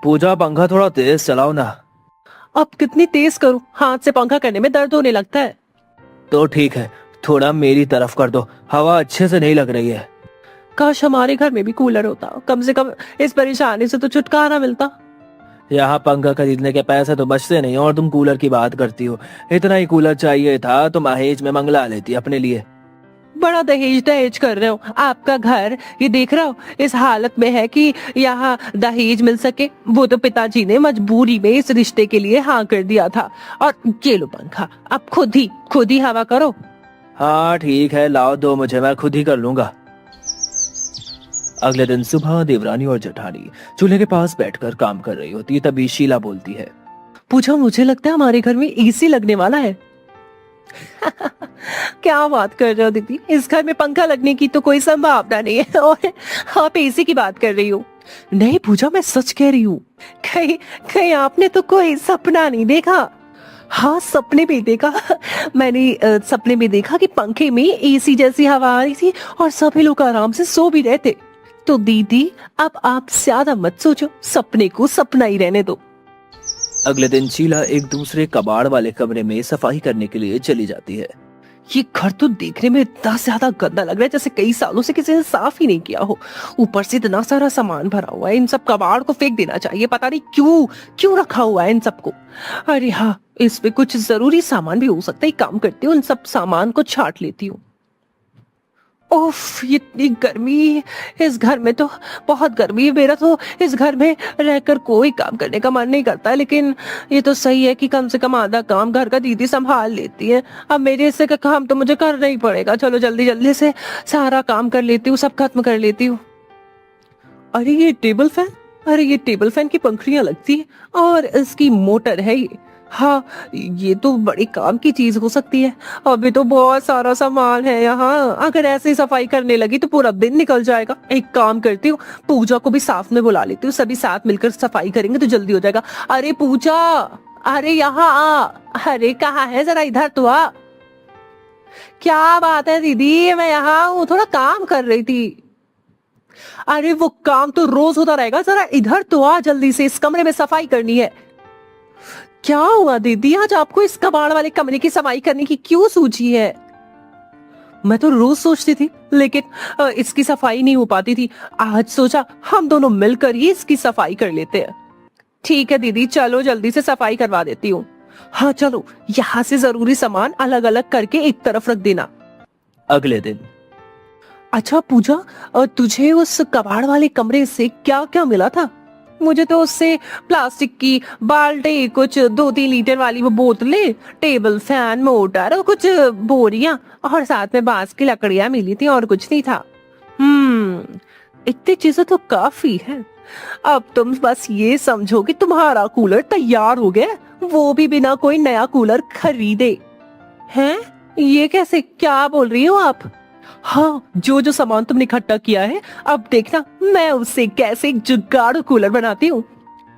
पूजा पंखा थोड़ा तेज चलाओ ना। अब कितनी तेज करूं, हाथ से पंखा करने में दर्द होने लगता है। तो ठीक है, थोड़ा मेरी तरफ कर दो, हवा अच्छे से नहीं लग रही है। काश हमारे घर में भी कूलर होता, कम से कम इस परेशानी से तो छुटकारा मिलता। यहाँ पंखा खरीदने के पैसे तो बचते नहीं और तुम कूलर की बात करती हो। इतना ही कूलर चाहिए था तो महेज में मंगला लेती अपने लिए। बड़ा दहेज दहेज कर रहे हो। आपका घर ये देख रहा हो इस हालत में है कि यहाँ दहेज मिल सके। वो तो पिताजी ने मजबूरी में इस रिश्ते के लिए हाँ कर दिया था। और ये लो पंखा, अब खुद ही हवा करो। हाँ ठीक है, लाओ दो मुझे, मैं खुद ही कर लूंगा। अगले दिन सुबह देवरानी और जेठानी चूल्हे के पास बैठकर काम कर रही होती है। तभी शीला बोलती है। पूछो, मुझे लगता है हमारे घर में एसी लगने वाला है। क्या बात कर रहे हो दीदी, इस घर में पंखा लगने की तो कोई संभावना नहीं है और आप एसी की बात कर रही हो। नहीं पूजा, मैं सच कह रही हूँ। कहीं कहीं आपने तो कोई सपना नहीं देखा? हाँ सपने में देखा। मैंने सपने में देखा कि पंखे में एसी जैसी हवा आ रही थी और सभी लोग आराम से सो भी रहे थे। तो दीदी अब आप ज्यादा मत सोचो, सपने को सपना ही रहने दो। अगले दिन शीला एक दूसरे कबाड़ वाले कमरे में सफाई करने के लिए चली जाती है। ये घर तो देखने में इतना ज्यादा गंदा लग रहा है जैसे कई सालों से किसी ने साफ ही नहीं किया हो। ऊपर से इतना सारा सामान भरा हुआ है, इन सब कबाड़ को फेंक देना चाहिए। पता नहीं क्यों क्यों रखा हुआ है इन सबको। अरे हाँ, इसमें कुछ जरूरी सामान भी हो सकता है। काम करती हूँ, इन सब सामान को छांट लेती हूँ। ओफ, ये इतनी गर्मी। इस घर में तो बहुत गर्मी है। मेरा तो इस घर में रहकर कोई काम करने का मन नहीं करता, लेकिन ये तो सही है कि कम से कम आधा काम घर का दीदी संभाल लेती है। अब मेरे हिस्से का काम तो मुझे करना ही पड़ेगा। चलो जल्दी जल्दी से सारा काम कर लेती हूँ, सब खत्म कर लेती हूँ। अरे ये टेबल फैन, अरे ये टेबल फैन की पंखुड़ियां लगती है और इसकी मोटर है ये। हाँ, ये तो बड़ी काम की चीज हो सकती है। अभी तो बहुत सारा सामान है यहाँ, अगर ऐसे ही सफाई करने लगी तो पूरा दिन निकल जाएगा। एक काम करती हूँ, पूजा को भी साथ में बुला लेती हूँ, सभी साथ मिलकर सफाई करेंगे तो जल्दी हो जाएगा। अरे पूजा, अरे यहाँ आ। अरे कहाँ है, जरा इधर तो आ। क्या बात है दीदी, मैं यहाँ हूँ, थोड़ा काम कर रही थी। अरे वो काम तो रोज होता रहेगा, जरा इधर तो आ जल्दी से, इस कमरे में सफाई करनी है। क्या हुआ दीदी, आज आपको इस कबाड़ वाले कमरे की सफाई करने की क्यों सूझी है? मैं तो रोज सोचती थी लेकिन इसकी सफाई नहीं हो पाती थी। आज सोचा हम दोनों मिलकर ही इसकी सफाई कर लेते हैं। ठीक है दीदी, चलो जल्दी से सफाई करवा देती हूँ। हाँ चलो, यहाँ से जरूरी सामान अलग अलग करके एक तरफ रख देना। अगले दिन। अच्छा पूजा, तुझे उस कबाड़ वाले कमरे से क्या क्या मिला था? मुझे तो उससे प्लास्टिक की बाल्टी, कुछ 2-3 लीटर वाली वो बोतलें, टेबल फैन, मोटर और कुछ बोरियां और साथ में बांस की लकड़ियां मिली थी और कुछ नहीं था। इतनी चीजें तो काफी है। अब तुम बस ये समझो कि तुम्हारा कूलर तैयार हो गया, वो भी बिना कोई नया कूलर खरीदे। हैं? ये कैसे, क्या बोल रही हो आप? हाँ, जो जो सामान तुमने इकट्ठा किया है, अब देखना मैं उससे कैसे एक जुगाड़ू कूलर बनाती हूँ।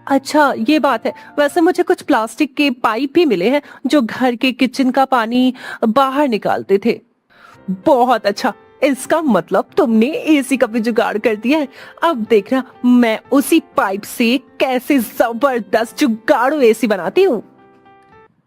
अच्छा ये बात है, वैसे मुझे कुछ प्लास्टिक के पाइप भी मिले हैं जो घर के किचन का पानी बाहर निकालते थे। बहुत अच्छा, इसका मतलब तुमने एसी का भी जुगाड़ कर दिया है। अब देखना मैं उसी पाइप से कैसे जबरदस्त जुगाड़ू एसी बनाती हूँ।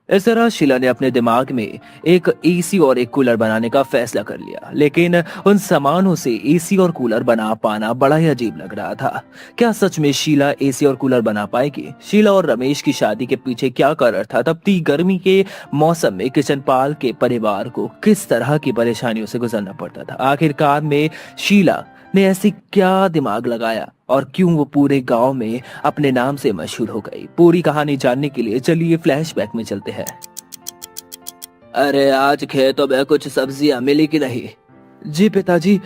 इस तरह शीला ने अपने दिमाग में एक एसी और एक कूलर बनाने का फैसला कर लिया, लेकिन उन सामानों से एसी और कूलर बना पाना बड़ा ही अजीब लग रहा था। क्या सच में शीला एसी और कूलर बना पाएगी? शीला और रमेश की शादी के पीछे क्या कारण था? तपती गर्मी के मौसम में किचनपाल के परिवार को किस तरह की परेशानियों से गुजरना पड़ता था? आखिरकार में शीला ने ऐसी क्या दिमाग लगाया और क्यों वो पूरे गांव में अपने नाम से मशहूर हो गई? पूरी कहानी जानने के लिए चलिए फ्लैशबैक में चलते हैं। अरे आज खेतों में कुछ सब्जियां मिली कि नहीं? जी पिताजी,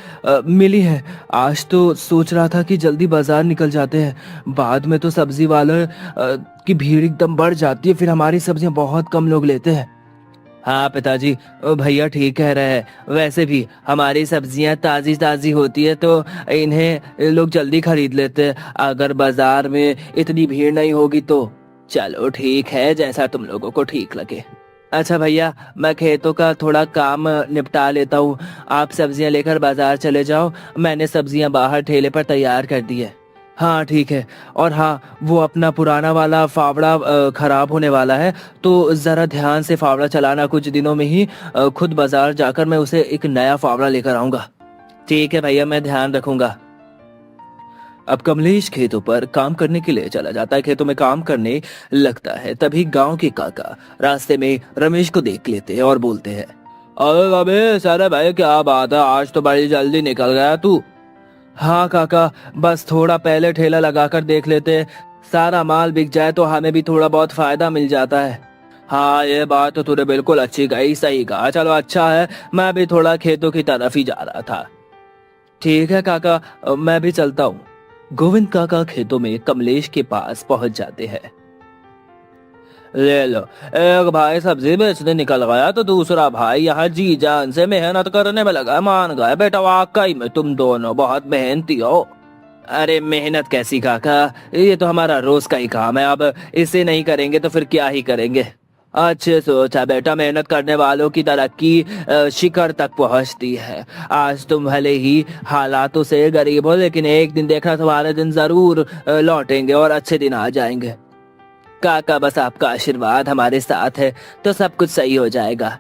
मिली है। आज तो सोच रहा था कि जल्दी बाजार निकल जाते हैं, बाद में तो सब्जी वाले की भीड़ एकदम बढ़ जाती है, फिर हमारी सब्जियां बहुत कम लोग लेते हैं। हाँ पिताजी, भैया ठीक कह रहे हैं। वैसे भी हमारी सब्जियां ताजी ताजी होती है तो इन्हें लोग जल्दी खरीद लेते हैं। अगर बाजार में इतनी भीड़ नहीं होगी तो चलो ठीक है, जैसा तुम लोगों को ठीक लगे। अच्छा भैया, मैं खेतों का थोड़ा काम निपटा लेता हूँ, आप सब्जियां लेकर बाजार चले जाओ। मैंने सब्जियां बाहर ठेले पर तैयार कर दी है। हाँ ठीक है। और हाँ, वो अपना पुराना वाला फावड़ा खराब होने वाला है, तो ज़रा ध्यान से फावड़ा चलाना। कुछ दिनों में ही खुद बाजार जाकर मैं उसे एक नया फावड़ा लेकर आऊंगा। ठीक है भैया, मैं ध्यान रखूंगा। अब कमलेश खेतों पर काम करने के लिए चला जाता है, खेतों में काम करने लगता है। तभी गांव के काका रास्ते में रमेश को देख लेते हैं और बोलते हैं, अरे रमेश, अरे भाई क्या बात है, आज तो बड़ी जल्दी निकल गया तू। हाँ काका, बस थोड़ा पहले ठेला लगाकर देख लेते हैं, सारा माल बिक जाए तो हमें भी थोड़ा बहुत फायदा मिल जाता है। हाँ ये बात तो तूने बिल्कुल अच्छी कही, सही कहा। चलो अच्छा है, मैं भी थोड़ा खेतों की तरफ ही जा रहा था। ठीक है काका, मैं भी चलता हूँ। गोविंद काका खेतों में कमलेश के पास पहुंच जाते हैं। ले लो, एक भाई सब्जी बेचने निकल गया तो दूसरा भाई यहाँ जी जान से मेहनत करने में लगा। मान गए बेटा, वाकई में तुम दोनों बहुत मेहनती हो। अरे मेहनत कैसी काका, ये तो हमारा रोज का ही काम है, अब इसे नहीं करेंगे तो फिर क्या ही करेंगे। अच्छे सोचा बेटा, मेहनत करने वालों की तरक्की शिखर तक पहुंचती है। आज तुम भले ही हालातों से गरीब हो, लेकिन एक दिन देखना तुम्हारे दिन जरूर लौटेंगे और अच्छे दिन आ जाएंगे। काका बस आपका आशीर्वाद हमारे साथ है तो सब कुछ सही हो जाएगा।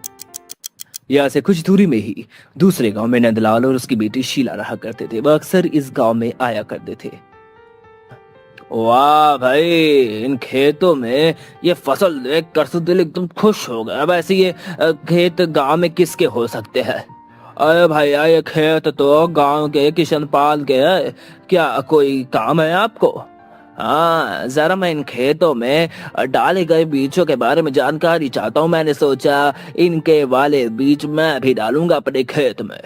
यहाँ से कुछ दूरी में ही दूसरे गांव में नंदलाल और उसकी बेटी शीला रहा करते थे। वह अक्सर इस गांव में आया करते थे। वाह भाई, इन खेतों में ये फसल देख कर तो दिल एकदम खुश हो गया। वैसे ये खेत गांव में किसके हो सकते हैं? अरे भैया, ये खेत तो गांव के किशन पाल के है। क्या कोई काम है आपको? हाँ, जरा मैं इन खेतों में डाले गए बीजों के बारे में जानकारी चाहता हूँ। मैंने सोचा इनके वाले बीज मैं भी डालूंगा अपने खेत में।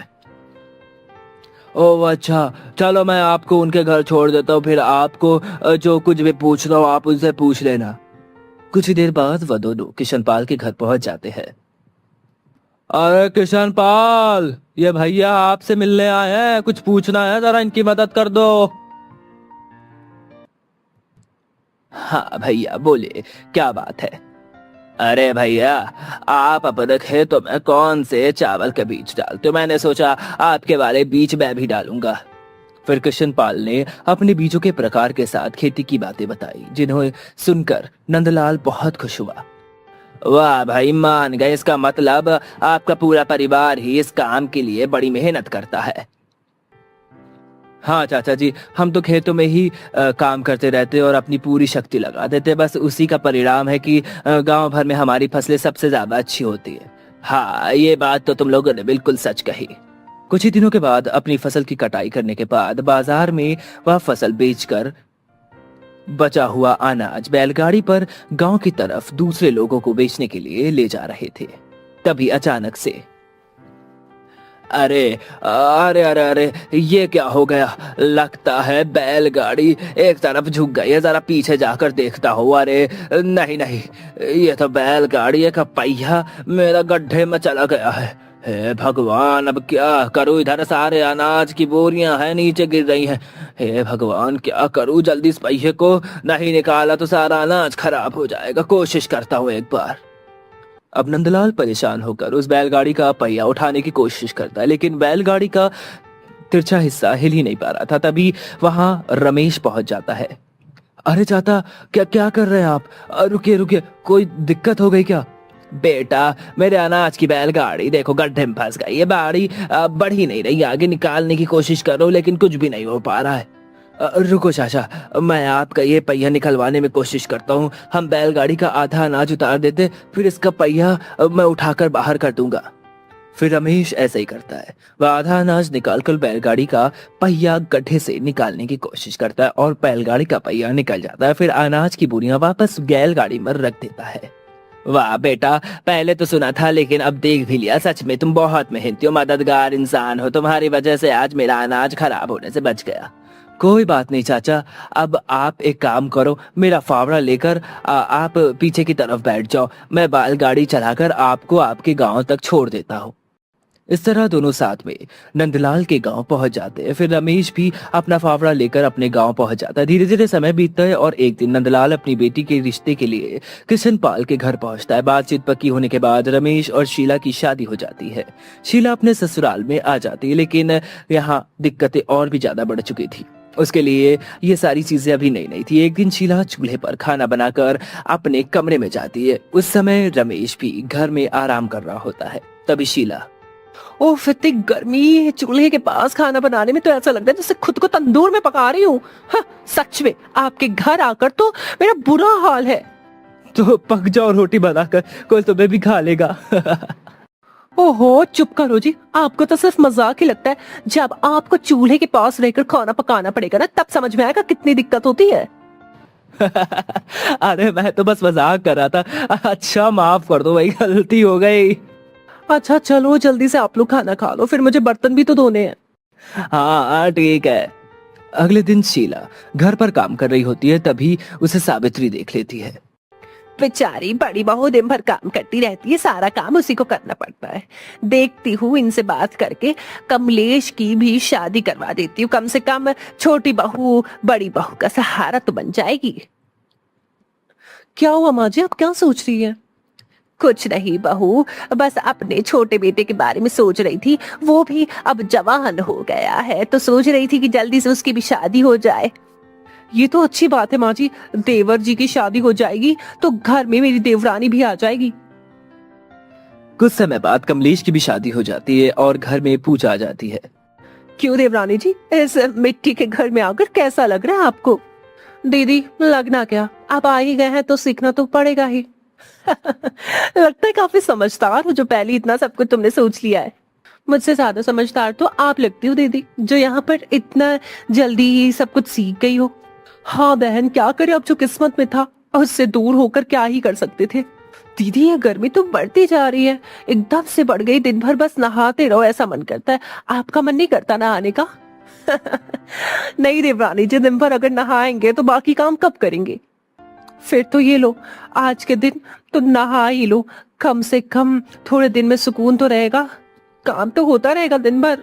ओह अच्छा, चलो मैं आपको उनके घर छोड़ देता हूँ, फिर आपको जो कुछ भी पूछना हो आप उनसे पूछ लेना। कुछ ही देर बाद वह दोनों किशनपाल के घर पहुंच जाते हैं। अरे किशनपाल, ये भैया आपसे मिलने आए हैं, कुछ पूछना है, जरा इनकी मदद कर दो। हाँ भैया बोलिए, क्या बात है? अरे भैया, आप अपने खेतों में कौन से चावल के बीज डालते हो? मैंने सोचा आपके वाले बीज मैं भी डालूंगा। फिर कृष्णपाल ने अपने बीजों के प्रकार के साथ खेती की बातें बताई, जिन्हें सुनकर नंदलाल बहुत खुश हुआ। वाह भाई, मान गए। इसका मतलब आपका पूरा परिवार ही इस काम के लिए बड़ी मेहनत करता है। हाँ चाचा जी, हम तो खेतों में ही काम करते रहते और अपनी पूरी शक्ति लगा देते। बस उसी का परिणाम है कि गांव भर में हमारी फसलें सबसे ज्यादा अच्छी होती है। हाँ, ये बात तो तुम लोगों ने बिल्कुल सच कही। कुछ ही दिनों के बाद अपनी फसल की कटाई करने के बाद बाजार में वह फसल बेचकर बचा हुआ अनाज बैलगाड़ी पर गांव की तरफ दूसरे लोगों को बेचने के लिए ले जा रहे थे। तभी अचानक से अरे अरे अरे अरे, ये क्या हो गया? लगता है बैलगाड़ी एक तरफ झुक गई है, जरा पीछे जाकर देखता हूँ। अरे नहीं नहीं, ये तो बैलगाड़ी का पहिया मेरा गड्ढे में चला गया है। हे भगवान, अब क्या करूँ? इधर सारे अनाज की बोरियां हैं नीचे गिर रही हैं। हे भगवान, क्या करूँ? जल्दी इस पहिए को नहीं निकाला तो सारा अनाज खराब हो जाएगा। कोशिश करता हूँ एक बार। अब नंदलाल परेशान होकर उस बैलगाड़ी का पहिया उठाने की कोशिश करता है, लेकिन बैलगाड़ी का तिरछा हिस्सा हिल ही नहीं पा रहा था। तभी वहां रमेश पहुंच जाता है। अरे चाचा, क्या क्या कर रहे हैं आप? रुकिए रुकिए, कोई दिक्कत हो गई क्या? बेटा, मेरे अनाज की बैलगाड़ी देखो गड्ढे में फंस गई। ये गाड़ी बढ़ ही नहीं रही, आगे निकालने की कोशिश कर रहा हूं लेकिन कुछ भी नहीं हो पा रहा है। रुको चाचा, मैं आपका ये पहिया निकलवाने में कोशिश करता हूँ। हम बैलगाड़ी का आधा अनाज उतार देते, फिर इसका पहिया मैं उठाकर बाहर कर दूंगा। फिर रमेश ऐसा ही करता है। वह आधा अनाज निकालकर बैलगाड़ी का पहिया गड्ढे से निकालने की कोशिश करता है और बैलगाड़ी का पहिया निकल जाता है। फिर अनाज की बोरियां वापस बैलगाड़ी में रख देता है। वाह बेटा, पहले तो सुना था लेकिन अब देख भी लिया। सच में तुम बहुत मेहनती हो, मददगार इंसान हो। तुम्हारी वजह से आज मेरा अनाज खराब होने से बच गया। कोई बात नहीं चाचा, अब आप एक काम करो, मेरा फावड़ा लेकर आप पीछे की तरफ बैठ जाओ। मैं बैलगाड़ी चलाकर आपको आपके गांव तक छोड़ देता हूँ। इस तरह दोनों साथ में नंदलाल के गांव पहुंच जाते हैं। फिर रमेश भी अपना फावड़ा लेकर अपने गांव पहुंच जाता है। धीरे धीरे समय बीतता है और एक दिन नंदलाल अपनी बेटी के रिश्ते के लिए कृष्णपाल के घर पहुंचता है। बातचीत पक्की होने के बाद रमेश और शीला की शादी हो जाती है। शीला अपने ससुराल में आ जाती है, लेकिन यहाँ दिक्कतें और भी ज्यादा बढ़ चुकी थी। उसके लिए ये सारी चीजें अभी नई नई थी। एक दिन शीला चूल्हे पर खाना बनाकर अपने कमरे में जाती है। उस समय रमेश भी घर में आराम कर रहा होता है। तभी शीला, ओह इतनी गर्मी है, चूल्हे के पास खाना बनाने में तो ऐसा लगता है जैसे खुद को तंदूर में पका रही हूँ। हाँ, सच में आपके घर आकर तो मेरा बुरा हाल है। तो पक जाओ रोटी बनाकर, कोई तुम्हें भी खा लेगा। ओहो चुप करो जी, आपको तो सिर्फ मजाक ही लगता है। जब आपको चूल्हे के पास रहकर खाना पकाना पड़ेगा ना, तब समझ में आएगा कितनी दिक्कत होती है। अरे मैं तो बस मजाक कर रहा था। अच्छा माफ कर दो भाई, गलती हो गई। अच्छा चलो जल्दी से आप लोग खाना खा लो, फिर मुझे बर्तन भी तो धोने हैं। हाँ ठीक है। अगले दिन शीला घर पर काम कर रही होती है, तभी उसे सावित्री देख लेती है। बेचारी बड़ी बहू दिन भर काम करती रहती है, सारा काम उसी को करना पड़ता है। देखती हूँ इनसे बात करके कमलेश की भी शादी करवा देती हूँ, कम से कम छोटी बहू बड़ी बहू का सहारा तो बन जाएगी। क्या हुआ माँ जी, आप क्या सोच रही है? कुछ नहीं बहू, बस अपने छोटे बेटे के बारे में सोच रही थी। वो भी अब जवान हो गया है, तो सोच रही थी कि जल्दी से उसकी भी शादी हो जाए। ये तो अच्छी बात है माँ जी, देवर जी की शादी हो जाएगी तो घर में मेरी देवरानी भी आ जाएगी। कुछ समय बाद कमलेश की भी शादी हो जाती है और घर में पूजा आ जाती है। क्यों देवरानी जी, इस मिट्टी के घर में आकर कैसा लग रहा है आपको? दीदी लगना क्या, आप आ ही गए हैं तो सीखना तो पड़ेगा ही। लगता है काफी समझदार हो जो पहले इतना सब कुछ तुमने सोच लिया है। मुझसे ज्यादा समझदार तो आप लगती हो दीदी, जो यहाँ पर इतना जल्दी ही सब कुछ सीख गई हो। हाँ बहन, क्या करे, अब जो किस्मत में था उससे दूर होकर क्या ही कर सकते थे। दीदी ये गर्मी तो बढ़ती जा रही है, एकदम से बढ़ गई। दिन भर बस नहाते रहो ऐसा मन करता है। आपका मन नहीं करता ना आने का? नहीं देवरानी जी, दिन भर अगर नहाएंगे तो बाकी काम कब करेंगे? फिर तो ये लो, आज के दिन तो नहा ही लो, कम से कम थोड़े दिन में सुकून तो रहेगा, काम तो होता रहेगा दिन भर।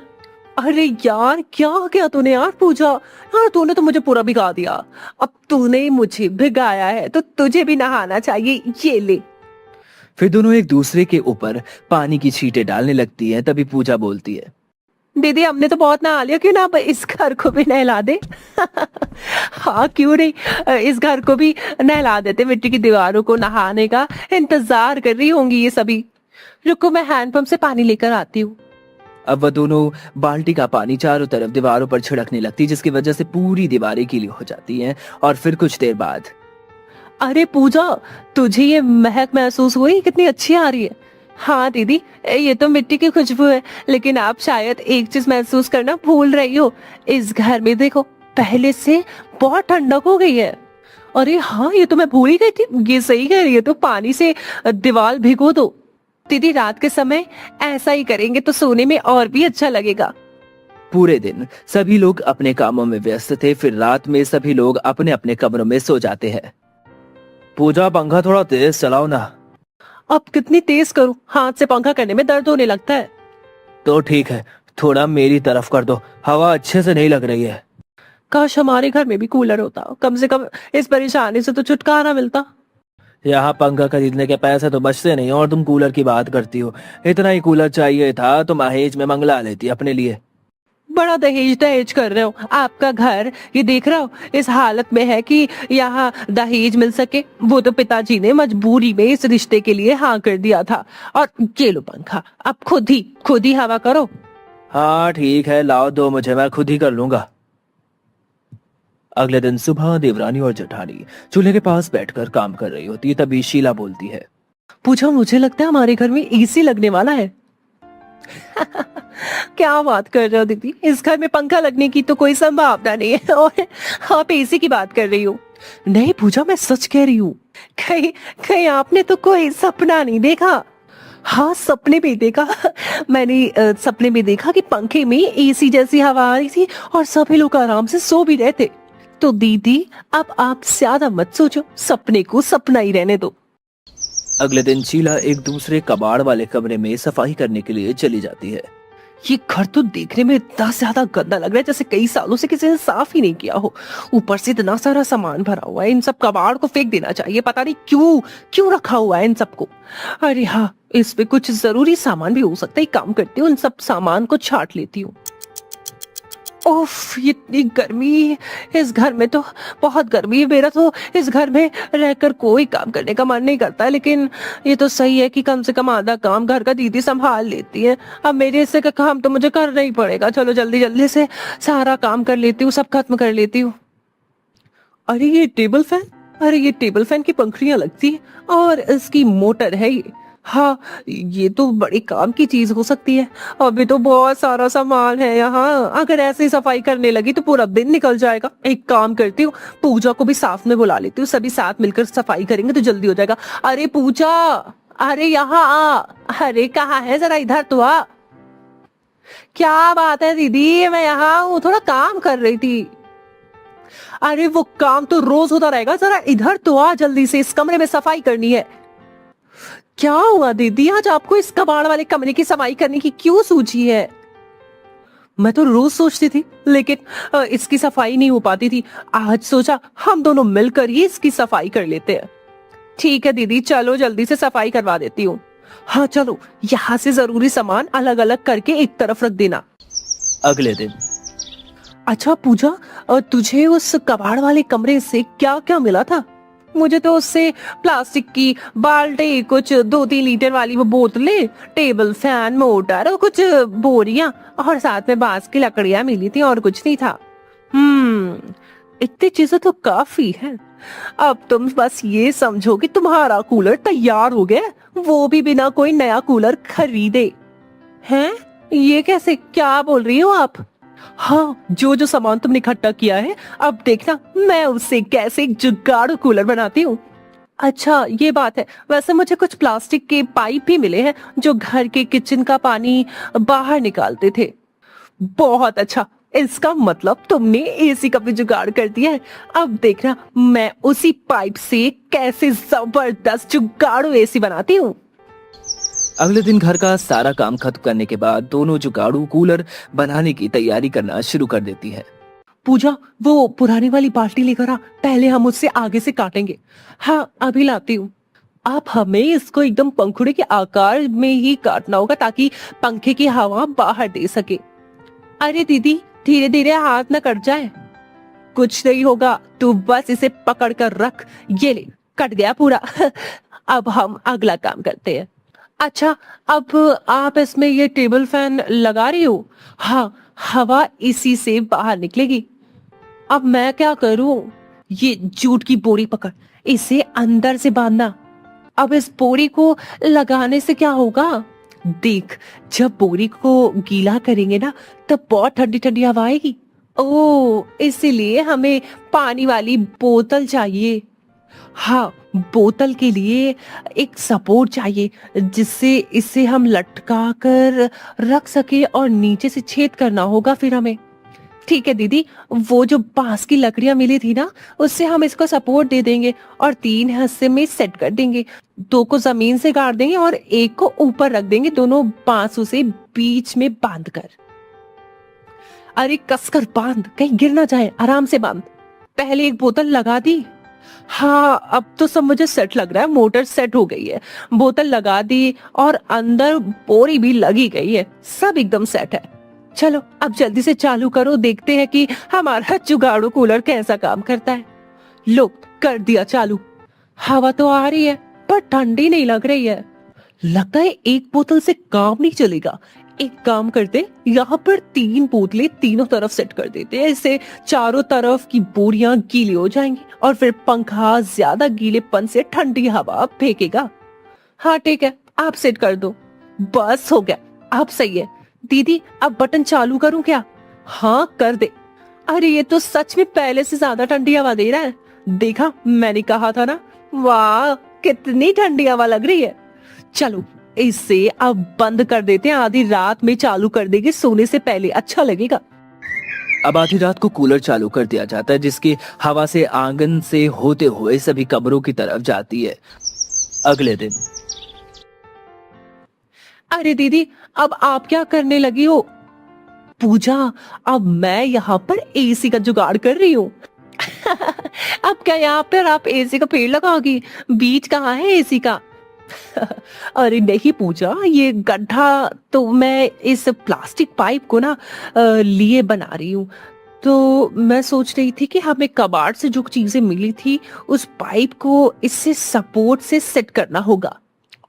अरे यार क्या किया तूने यार पूजा, यार तूने तो मुझे पूरा भिगा दिया। अब तूने मुझे भिगाया है तो तुझे भी नहाना चाहिए, ये ले। फिर दोनों एक दूसरे के ऊपर पानी की छींटे डालने लगती हैं। तभी पूजा बोलती है, दीदी हमने तो बहुत नहा लिया, क्यों ना अब इस घर को भी नहला दे। हाँ क्यों नहीं, इस घर को भी नहला देते। मिट्टी की दीवारों को नहाने का इंतजार कर रही होंगी ये सभी। रुको मैं हैंडपंप से पानी लेकर आती हूँ। अब वह दोनों बाल्टी का पानी चारों तरफ दीवारों पर छिड़कने लगती, जिसकी वजह से पूरी दीवारें गीली हो जाती हैं। और फिर कुछ देर बाद, अरे पूजा, तुझे ये महक महसूस हुई? कितनी अच्छी आ रही है। हाँ दीदी, ये तो मिट्टी की खुशबू है, लेकिन आप शायद एक चीज महसूस करना भूल रही हो। इस घर में देखो पहले से बहुत ठंडक हो गई है। अरे हाँ, ये तो मैं भूल ही गई थी, ये सही कह रही है, तो पानी से दीवार भिगो दो। दीदी रात के समय ऐसा ही करेंगे तो सोने में और भी अच्छा लगेगा। पूरे दिन सभी लोग अपने कामों में व्यस्त थे। फिर रात में सभी लोग अपने अपने कमरों में सो जाते हैं। पूजा पंखा थोड़ा तेज चलाओ ना। अब कितनी तेज करूं, हाथ से पंखा करने में दर्द होने लगता है। तो ठीक है, थोड़ा मेरी तरफ कर दो, हवा अच्छे से नहीं लग रही है। काश हमारे घर में भी कूलर होता, कम से कम इस परेशानी से तो छुटकारा मिलता। यहाँ पंखा खरीदने के पैसे तो बचते नहीं और तुम कूलर की बात करती हो। इतना ही कूलर चाहिए था तो महेज में मंगला लेती अपने लिए। बड़ा दहेज दहेज कर रहे हो। आपका घर ये देख रहा हो इस हालत में है कि यहाँ दहेज मिल सके। वो तो पिताजी ने मजबूरी में इस रिश्ते के लिए हाँ कर दिया था। और ये लो पंखा, अब खुद ही हवा करो। हाँ ठीक है, लाओ दो मुझे, मैं खुद ही कर लूंगा। अगले दिन सुबह देवरानी और जेठानी चूल्हे के पास बैठकर काम कर रही होती है। तभी शीला बोलती है, पूछो, मुझे लगता है हमारे घर में एसी लगने वाला है। क्या बात कर रहे हो दीदी, इस घर में पंखा लगने की तो कोई संभावना नहीं है और आप एसी की बात कर रही हो। नहीं पूजा, मैं सच कह रही हूँ। कहीं कहीं आपने तो कोई सपना नहीं देखा? हाँ सपने में देखा। मैंने सपने में देखा कि पंखे में एसी जैसी हवा आ रही थी और सभी लोग आराम से सो भी रहे थे। तो दीदी अब आप ज्यादा मत सोचो, सपने को सपना ही रहने दो। अगले दिन शीला एक दूसरे कबाड़ वाले कमरे में सफाई करने के लिए चली जाती है। ये घर तो देखने में इतना ज्यादा गंदा लग रहा है जैसे कई सालों से किसी ने साफ ही नहीं किया हो। ऊपर से इतना सारा सामान भरा हुआ है, इन सब कबाड़ को फेंक देना चाहिए। पता नहीं क्यों क्यों रखा हुआ है इन सबको। अरे हाँ, इस पे कुछ जरूरी सामान भी हो सकता है। काम करती हूँ, इन सब सामान को छाट लेती हूँ। उफ, इतनी गर्मी। इस घर में तो बहुत गर्मी है। मेरा तो इस घर में रहकर कोई काम करने का मन नहीं करता है, लेकिन ये तो सही है कि कम से कम आधा काम घर का दीदी संभाल लेती है। अब मेरे हिस्से का काम तो मुझे करना ही पड़ेगा। चलो जल्दी जल्दी से सारा काम कर लेती हूँ, सब खत्म कर लेती हूँ। अरे ये टेबल फैन, अरे ये टेबल फैन की पंखुड़ियां लगती है और इसकी मोटर है ये। हाँ, ये तो बड़ी काम की चीज हो सकती है। अभी तो बहुत सारा सामान है यहाँ, अगर ऐसे ही सफाई करने लगी तो पूरा दिन निकल जाएगा। एक काम करती हूँ, पूजा को भी साथ में बुला लेती हूँ, सभी साथ मिलकर सफाई करेंगे तो जल्दी हो जाएगा। अरे पूजा, अरे यहाँ आ। अरे कहाँ है, जरा इधर तो आ। क्या बात है दीदी, मैं यहाँ हूँ, थोड़ा काम कर रही थी। अरे वो काम तो रोज होता रहेगा, जरा इधर तो आ जल्दी से, इस कमरे में सफाई करनी है। क्या हुआ दीदी, आज आपको इस कबाड़ वाले कमरे की सफाई करने की क्यों सूझी है? मैं तो रोज सोचती थी, लेकिन इसकी सफाई नहीं हो पाती थी। आज सोचा हम दोनों मिलकर ही इसकी सफाई कर लेते हैं। ठीक है दीदी, चलो जल्दी से सफाई करवा देती हूँ। हाँ चलो, यहाँ से जरूरी सामान अलग अलग करके एक तरफ रख देना। अगले दिन। अच्छा पूजा, तुझे उस कबाड़ वाले कमरे से क्या क्या मिला था? मुझे तो उससे प्लास्टिक की बाल्टी, कुछ 2-3 लीटर वाली वो बोतलें, टेबल फैन, मोटर और कुछ बोरियां और साथ में बांस की लकड़ियां मिली थी, और कुछ नहीं था। इतनी चीजें तो काफी है। अब तुम बस ये समझो कि तुम्हारा कूलर तैयार हो गया, वो भी बिना कोई नया कूलर खरीदे। हैं? ये कैसे, क्या बोल रही हो आप? हाँ, जो जो सामान तुमने इकट्ठा किया है, अब देखना मैं उससे कैसे एक जुगाड़ू कूलर बनाती हूँ। अच्छा ये बात है, वैसे मुझे कुछ प्लास्टिक के पाइप भी मिले हैं जो घर के किचन का पानी बाहर निकालते थे। बहुत अच्छा, इसका मतलब तुमने एसी का भी जुगाड़ कर दिया है। अब देखना मैं उसी पाइप से कैसे जबरदस्त जुगाड़ू एसी बनाती हूँ। अगले दिन घर का सारा काम खत्म करने के बाद दोनों जुगाड़ू कूलर बनाने की तैयारी करना शुरू कर देती है। पूजा, वो पुरानी वाली बाल्टी लेकर आ, पहले हम उससे आगे से काटेंगे। हाँ अभी लाती हूँ। आप हमें इसको एकदम पंखुड़े के आकार में ही काटना होगा ताकि पंखे की हवा बाहर दे सके। अरे दीदी, धीरे धीरे हाथ न कट जाए। कुछ नहीं होगा, तू बस इसे पकड़ कर रख। ये ले, कट गया पूरा। अब हम अगला काम करते हैं। अच्छा, अब आप इसमें ये टेबल फैन लगा रही हो? हाँ, हवा इसी से बाहर निकलेगी। अब मैं क्या करूं? ये जूट की बोरी पकड़, इसे अंदर से बांधना। अब इस बोरी को लगाने से क्या होगा? देख, जब बोरी को गीला करेंगे ना, तब बहुत ठंडी ठंडी हवा आएगी। ओ, इसीलिए हमें पानी वाली बोतल चाहिए। हाँ, बोतल के लिए एक सपोर्ट चाहिए जिससे इसे हम लटका कर रख सके, और नीचे से छेद करना होगा फिर हमें। ठीक है दीदी, वो जो बांस की लकड़ियां मिली थी ना, उससे हम इसको सपोर्ट दे देंगे और 3 हिस्से में सेट कर देंगे। 2 को जमीन से गाड़ देंगे और 1 को ऊपर रख देंगे, दोनों बांसों से बीच में बांध कर। अरे कसकर बांध, कहीं गिर ना जाए, आराम से बांध। पहले एक बोतल लगा दी। हाँ, अब तो सब मुझे सेट लग रहा है, मोटर सेट हो गई है, बोतल लगा दी और अंदर बोरी भी लगी गई है, सब एकदम सेट है। चलो अब जल्दी से चालू करो, देखते हैं कि हमारा जुगाड़ू कूलर कैसा काम करता है। लो, कर दिया चालू। हवा तो आ रही है पर ठंडी नहीं लग रही है। लगता है एक बोतल से काम नहीं चलेगा। एक काम करते, यहाँ पर 3 बोतलें तीनों तरफ सेट कर देते हैं, इससे चारों तरफ की बोरियां गीली हो जाएंगी और फिर पंखा ज्यादा गीलेपन से ठंडी हवा फेंकेगा। हाँ ठीक है, आप सेट कर दो। बस हो गया, अब सही है। दीदी, अब बटन चालू करूं क्या? हाँ कर दे। अरे ये तो सच में पहले से ज्यादा ठंडी हवा दे रहा है। देखा, मैंने कहा था ना। वाह, कितनी ठंडी हवा लग रही है। चलो इसे अब बंद कर देते हैं, आधी रात में चालू कर देंगे, सोने से पहले अच्छा लगेगा। अब आधी रात को कूलर चालू कर दिया जाता है, जिसकी हवा से आंगन से होते हुए सभी कमरों की तरफ जाती है। अगले दिन। अरे दीदी, अब आप क्या करने लगी हो? पूजा, अब मैं यहाँ पर एसी का जुगाड़ कर रही हूँ। अब क्या यहाँ पर आप एसी का पेड़ लगाओगी? बीज कहाँ है एसी का? अरे नहीं पूजा, ये गड्ढा तो मैं इस प्लास्टिक पाइप को ना लिए बना रही हूँ। तो मैं सोच रही थी कि हमें कबाड़ से जो चीजें मिली थी उस पाइप को इससे सपोर्ट से सेट करना होगा।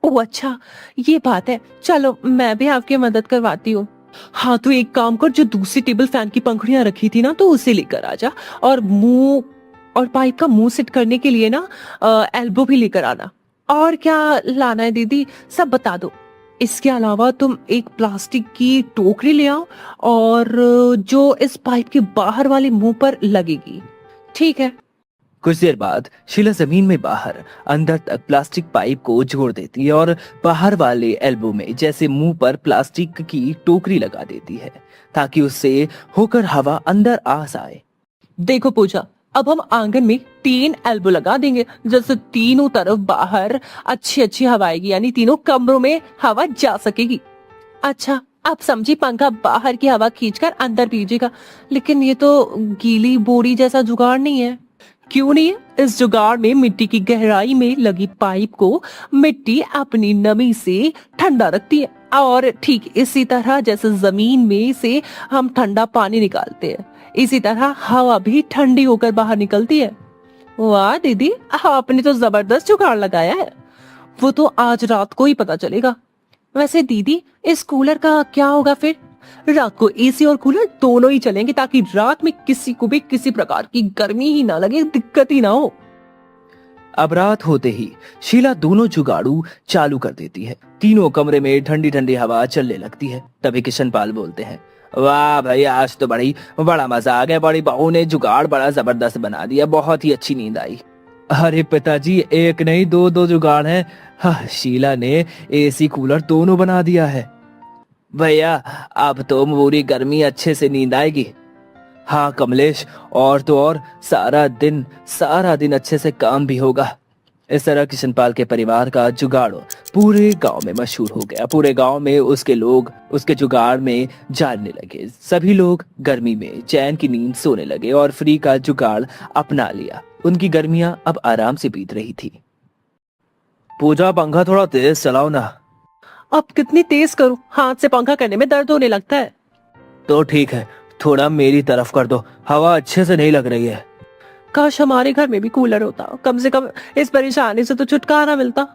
ओह अच्छा, ये बात है। चलो मैं भी आपकी मदद करवाती हूँ। हाँ तो एक काम कर, जो दूसरी टेबल फैन की पंखुड़ियां रखी थी ना तो उसे लेकर आ जा, और मुंह और पाइप का मुंह सेट करने के लिए ना एल्बो भी लेकर आना। और क्या लाना है दीदी, सब बता दो। इसके अलावा तुम एक प्लास्टिक की टोकरी ले आओ, और जो इस पाइप के बाहर वाले मुंह पर लगेगी। ठीक है। कुछ देर बाद शीला जमीन में बाहर अंदर तक प्लास्टिक पाइप को जोड़ देती है और बाहर वाले एल्बो में जैसे मुंह पर प्लास्टिक की टोकरी लगा देती है ताकि उससे होकर हवा अंदर आ जाए। देखो पूजा, अब हम आंगन में 3 एल्बो लगा देंगे, जैसे तीनों तरफ बाहर अच्छी अच्छी हवा आएगी, यानी तीनों कमरों में हवा जा सकेगी। अच्छा, आप समझी, पंखा बाहर की हवा खींचकर अंदर भेजेगा। लेकिन ये तो गीली बोरी जैसा जुगाड़ नहीं है। क्यों नहीं है? इस जुगाड़ में मिट्टी की गहराई में लगी पाइप को मिट्टी अपनी नमी से ठंडा रखती है, और ठीक इसी तरह जैसे जमीन में से हम ठंडा पानी निकालते हैं, इसी तरह हवा भी ठंडी होकर बाहर निकलती है। वाह दीदी, आपने तो जबरदस्त जुगाड़ लगाया है। वो तो आज रात को ही पता चलेगा। वैसे दीदी, इस कूलर का क्या होगा फिर? रात को एसी और कूलर दोनों ही चलेंगे, ताकि रात में किसी को भी किसी प्रकार की गर्मी ही ना लगे, दिक्कत ही ना हो। अब रात होते ही शीला दोनों जुगाड़ू चालू कर देती है। तीनों कमरे में ठंडी ठंडी हवा चलने लगती है। तभी किशनपाल बोलते हैं, वाह भाई, आज तो बड़ा मजा आ गया। बड़ी बहू ने जुगाड़ बड़ा जबरदस्त बना दिया, बहुत ही अच्छी नींद आई। अरे पिताजी, एक नहीं दो दो जुगाड़ हैं। हाँ, शीला ने एसी कूलर दोनों बना दिया है। भैया, अब तो पूरी गर्मी अच्छे से नींद आएगी। हाँ कमलेश, और तो और सारा दिन अच्छे से काम भी होगा। इस तरह किशनपाल के परिवार का जुगाड़ पूरे गांव में मशहूर हो गया। पूरे गांव में उसके लोग उसके जुगाड़ में जानने लगे। सभी लोग गर्मी में चैन की नींद सोने लगे और फ्री का जुगाड़ अपना लिया। उनकी गर्मियां अब आराम से बीत रही थी। पूजा, पंखा थोड़ा तेज चलाओ ना। अब कितनी तेज करूं, हाथ से पंखा करने में दर्द होने लगता है। तो ठीक है, थोड़ा मेरी तरफ कर दो, हवा अच्छे से नहीं लग रही है। काश हमारे घर में भी कूलर होता, कम से कम इस परेशानी से तो छुटकारा मिलता।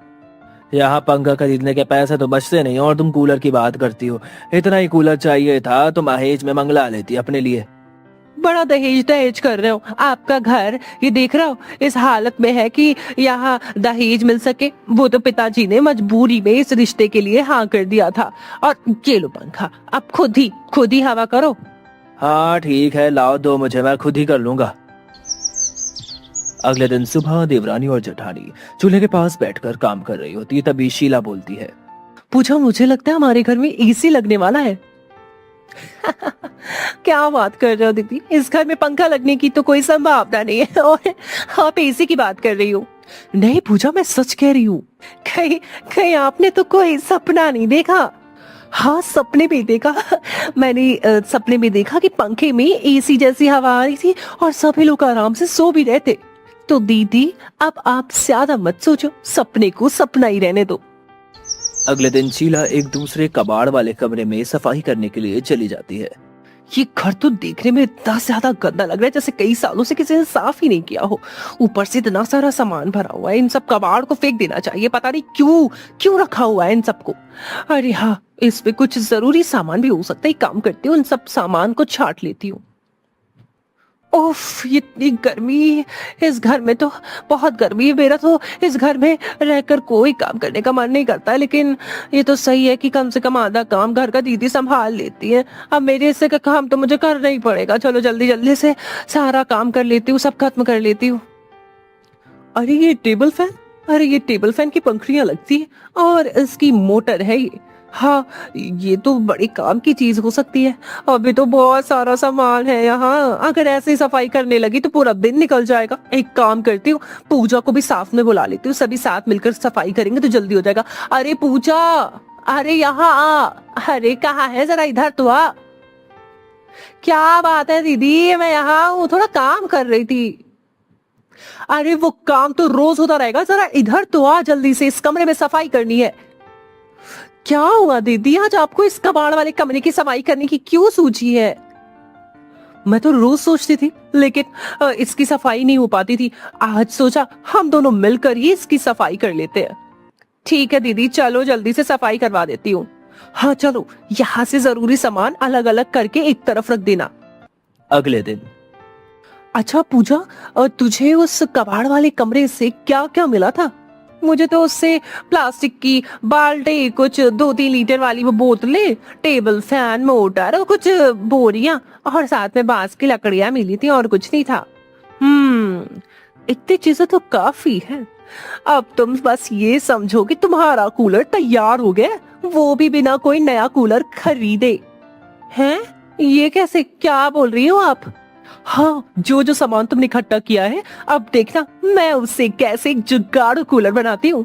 यहाँ पंखा खरीदने के पैसे तो बचते नहीं और तुम कूलर की बात करती हो। इतना ही कूलर चाहिए था तो महेज में मंगला लेती अपने लिए। बड़ा दहेज दहेज कर रहे हो। आपका घर ये देख रहा हो इस हालत में है कि यहाँ दहेज मिल सके। वो तो पिताजी ने मजबूरी में इस रिश्ते के लिए हाँ कर दिया था। और ये लो पंखा, अब खुद ही हवा करो। हाँ ठीक है, लाओ दो मुझे, मैं खुद ही कर लूंगा। अगले दिन सुबह देवरानी और जेठानी चूल्हे के पास बैठकर काम कर रही होती है। तभी शीला बोलती है, पूछा, मुझे लगता है हमारे घर में एसी लगने वाला है। क्या बात कर रहे हो दीदी, इस घर में पंखा लगने की तो कोई संभावना नहीं है, और आप एसी की बात कर रही हो। नहीं पूजा, मैं सच कह रही हूँ। कहीं आपने तो कोई सपना नहीं देखा? हाँ, सपने में देखा। मैंने सपने में देखा कि पंखे में एसी जैसी हवा आ रही थी और सभी लोग आराम से सो भी रहे थे। तो दीदी, अब आप ज्यादा मत सोचो, सपने को सपना ही रहने दो। अगले दिन शीला एक दूसरे कबाड़ वाले कमरे में सफाई करने के लिए चली जाती है। ये घर तो देखने में इतना ज्यादा गंदा लग रहा है, जैसे कई सालों से किसी ने साफ ही नहीं किया हो। ऊपर से इतना सारा सामान भरा हुआ है, इन सब कबाड़ को फेंक देना चाहिए। पता नहीं क्यों रखा हुआ है इन सबको। अरे हाँ, इसमें कुछ जरूरी सामान भी हो सकता है। एक काम करती हूँ, इन सब सामान को छांट लेती हूँ। ओफ, इतनी गर्मी, इस घर में तो बहुत गर्मी है। मेरा तो इस घर में रहकर कोई काम करने का मन नहीं करता है, लेकिन ये तो सही है कि कम से कम आधा काम घर का दीदी संभाल लेती है। अब मेरे हिस्से का काम तो मुझे करना ही पड़ेगा। चलो जल्दी जल्दी से सारा काम कर लेती हूँ, सब खत्म कर लेती हूँ। अरे ये टेबल फैन की पंखुड़ियां लगती है और इसकी मोटर है ये। हाँ, ये तो बड़ी काम की चीज हो सकती है। अभी तो बहुत सारा सामान है यहाँ, अगर ऐसे ही सफाई करने लगी तो पूरा दिन निकल जाएगा। एक काम करती हूँ, पूजा को भी साथ में बुला लेती हूँ, सभी साथ मिलकर सफाई करेंगे तो जल्दी हो जाएगा। अरे पूजा, अरे यहाँ आ। अरे कहाँ है, जरा इधर तो आ। क्या बात है दीदी, मैं यहाँ हूँ, थोड़ा काम कर रही थी। अरे वो काम तो रोज होता रहेगा, जरा इधर तो आ जल्दी से, इस कमरे में सफाई करनी है। क्या हुआ दीदी, आज आपको इस कबाड़ वाले कमरे की सफाई करने की क्यों सूझी है? मैं तो रोज सोचती थी, लेकिन इसकी सफाई नहीं हो पाती थी। आज सोचा हम दोनों मिलकर ही इसकी सफाई कर लेते हैं। ठीक है दीदी, चलो जल्दी से सफाई करवा देती हूँ। हाँ चलो, यहाँ से जरूरी सामान अलग अलग करके एक तरफ रख देना। अगले दिन। अच्छा पूजा, तुझे उस कबाड़ वाले कमरे से क्या क्या मिला था? मुझे तो उससे प्लास्टिक की बाल्टी, कुछ 2-3 लीटर वाली वो बोतलें, टेबल फैन, मोटर और कुछ बोरियां और साथ में बांस की लकड़ियां मिली थी, और कुछ नहीं था। इतनी चीजें तो काफी है। अब तुम बस ये समझो कि तुम्हारा कूलर तैयार हो गया, वो भी बिना कोई नया कूलर खरीदे। हैं? ये कैसे, क्या बोल रही हो आप? हाँ, जो जो सामान तुमने इकट्ठा किया है, अब देखना मैं उससे कैसे एक जुगाड़ू कूलर बनाती हूँ।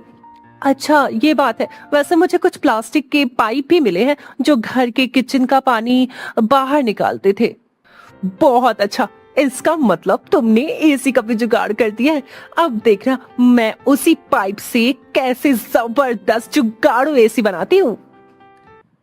अच्छा ये बात है, वैसे मुझे कुछ प्लास्टिक के पाइप भी मिले हैं जो घर के किचन का पानी बाहर निकालते थे। बहुत अच्छा, इसका मतलब तुमने एसी का भी जुगाड़ कर दिया है। अब देखना मैं उसी पाइप से कैसे जबरदस्त जुगाड़ू एसी बनाती हूँ।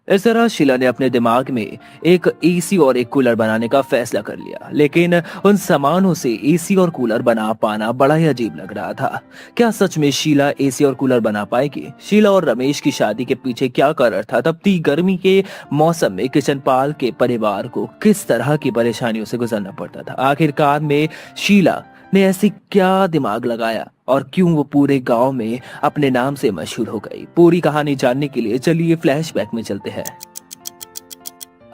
इस तरह शीला ने अपने दिमाग में एक एसी और एक कूलर बनाने का फैसला कर लिया, लेकिन उन सामानों से एसी और कूलर बना पाना बड़ा ही अजीब लग रहा था। क्या सच में शीला एसी और कूलर बना पाएगी? शीला और रमेश की शादी के पीछे क्या कारण था? तपती गर्मी के मौसम में किशनपाल के परिवार को किस तरह की परेशानियों से गुजरना पड़ता था? आखिरकार में शीला ने ऐसी क्या दिमाग लगाया और क्यों वो पूरे गांव में अपने नाम से मशहूर हो गई? पूरी कहानी जानने के लिए चलिए फ्लैशबैक में चलते हैं।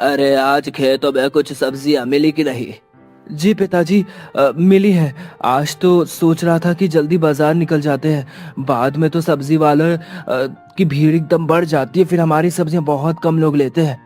अरे आज खेतों में कुछ सब्जियां मिली कि नहीं? जी पिताजी, मिली है। आज तो सोच रहा था कि जल्दी बाजार निकल जाते हैं, बाद में तो सब्जी वाले की भीड़ एकदम बढ़ जाती है, फिर हमारी सब्जियां बहुत कम लोग लेते हैं।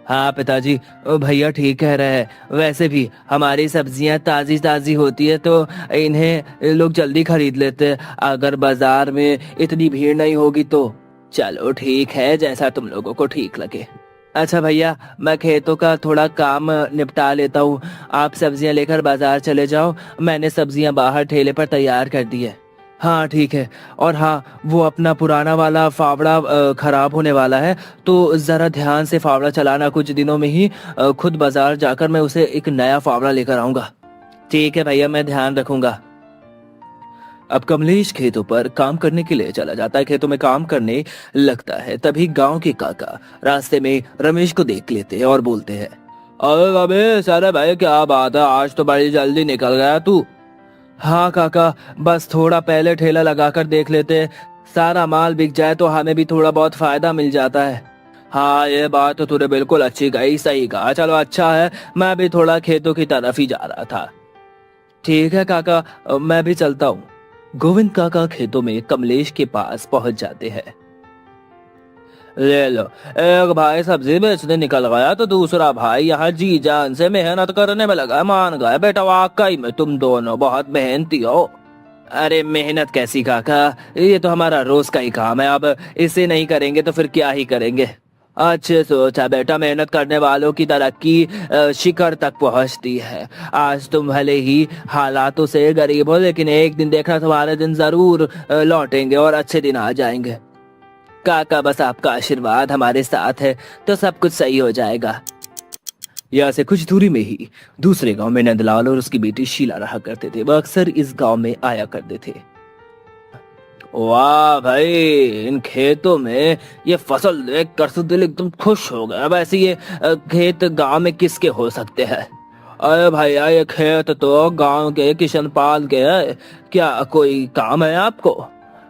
हाँ पिताजी, भैया ठीक कह रहे हैं। वैसे भी हमारी सब्जियां ताजी ताजी होती है तो इन्हें लोग जल्दी खरीद लेते हैं। अगर बाजार में इतनी भीड़ नहीं होगी तो चलो ठीक है, जैसा तुम लोगों को ठीक लगे। अच्छा भैया, मैं खेतों का थोड़ा काम निपटा लेता हूँ, आप सब्जियां लेकर बाजार चले जाओ। मैंने सब्जियां बाहर ठेले पर तैयार कर दी है। हाँ ठीक है। और हाँ, वो अपना पुराना वाला फावड़ा खराब होने वाला है, तो जरा ध्यान से फावड़ा चलाना। कुछ दिनों में ही खुद बाजार जाकर मैं उसे एक नया फावड़ा लेकर आऊंगा। ठीक है भैया, मैं ध्यान रखूंगा। अब कमलेश खेतों पर काम करने के लिए चला जाता है, खेतों में काम करने लगता है। तभी गांव के काका रास्ते में रमेश को देख लेते हैं और बोलते हैं, अरे रमेश, अरे भाई क्या बात है, आज तो बड़ी जल्दी निकल गया तू। हाँ काका, बस थोड़ा पहले ठेला लगाकर देख लेते, सारा माल बिक जाए तो हमें भी थोड़ा बहुत फायदा मिल जाता है। हाँ ये बात तो तूने बिल्कुल अच्छी कही, सही कहा। चलो अच्छा है, मैं भी थोड़ा खेतों की तरफ ही जा रहा था। ठीक है काका, मैं भी चलता हूँ। गोविंद काका खेतों में कमलेश के पास पहुंच जाते हैं। ले लो, एक भाई सब्जी बेचने निकल गया तो दूसरा भाई यहाँ जी जान से मेहनत करने में लगा। मान गए बेटा, वाकई में तुम दोनों बहुत मेहनती हो। अरे मेहनत कैसी काका, ये तो हमारा रोज का ही काम है, अब इसे नहीं करेंगे तो फिर क्या ही करेंगे। अच्छे सोचा बेटा, मेहनत करने वालों की तरक्की शिखर तक पहुंचती है। आज तुम भले ही हालातों से गरीब हो, लेकिन एक दिन देखना तुम्हारे दिन जरूर लौटेंगे और अच्छे दिन आ जाएंगे। काका बस आपका आशीर्वाद हमारे साथ है तो सब कुछ सही हो जाएगा। यहाँ से कुछ दूरी में ही दूसरे गांव में नंदलाल और उसकी बेटी शीला रहा करते थे। वह अक्सर इस गांव में आया करते थे। वाह भाई, इन खेतों में ये फसल देख कर तो दिल एकदम खुश हो गया। वैसे ये खेत गांव में किसके हो सकते हैं? अरे भैया, ये खेत तो गांव के किशनपाल के है। क्या कोई काम है आपको?